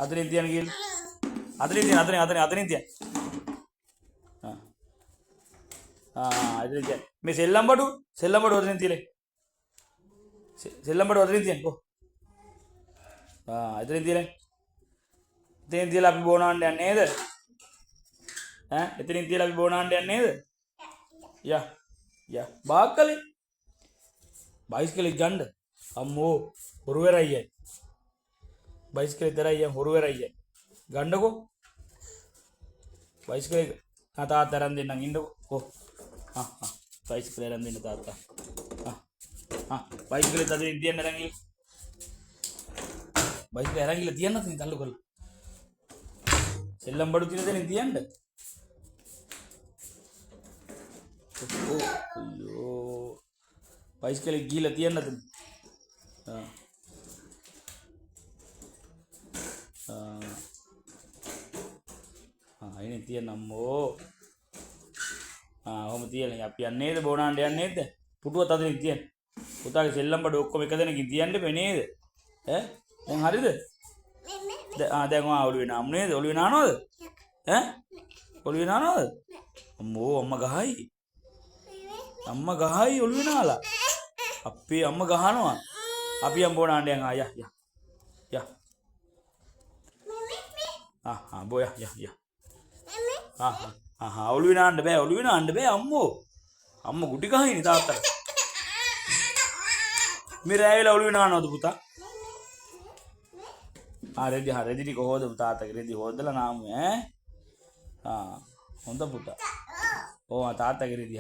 අතනින් තියන්න කියලා. අතනින් තියන්න අතනින් තියන්න. අතනින් තියන්න. මේ සෙල්ලම් බඩු අතනින් තියලේ. සෙල්ලම් බඩු අතනින් තියන්න. කො. අතනින් තියලේ. එතනින් තියලා අපි බෝනාන්න යන්නේ නේද? එතනින් තියලා අපි බෝනාන්න යන්නේ නේද? යා බාක්කලේ. බයිස්කලේ ගන්න. අම්මෝ හොරු වෙරයි. බයිස්කලේ තරයි හොරු වෙරයි. ගන්නකෝ. බයිස්කලේ තාත්තා අරන් දෙන්නම් ඉන්නකෝ. කො. බයිස්කලේ අරන් දෙන්න තාත්තා. බයිස්කලේ තදින් තියන්න අරන් ගිහ. බයිස්කලේ අරන් ගිහලා තියන්නත් නේ තල්ලු කරලා. සෙල්ලම් බඩු තියන දෙනින් තියන්න. අයියෝ. බයිස්කලේ ගිහලා තියන්නත් නේ. අයිනේ තියන්න අම්මෝ. ඔහොම තියලා අපි යන්නේ නේද බෝනාන්න යන්නේ නේද? පුටුවත් අතරින් තියන්න. පුතාගේ සෙල්ලම් බඩු ඔක්කොම එක දෙනකින් තියන්න බෑ නේද? දැන් හරිද? දැන් ඔළුවේ නාමු නේද? ඔළුවේ නානවද? ඔළුවේ නානවද? අම්මෝ අම්මා ගහයි. අම්මා ගහයි ඔළුවේ නාලා. අපේ අම්මා ගහනවා. අපි යම් බෝනාන්න යන් යා. බෝයා යා. ඔළුවේ නාන්න බෑ අම්මෝ. අම්මා ගුටි ගහයිනේ තාත්තා. මේ රෑවිලා ඔළුවේ නානවද පුතා? රෙදි ටික හොදමු තාත්තගේ රෙදි හොදලා නාමු හොඳ පුතා. තාත්තගේ රෙදි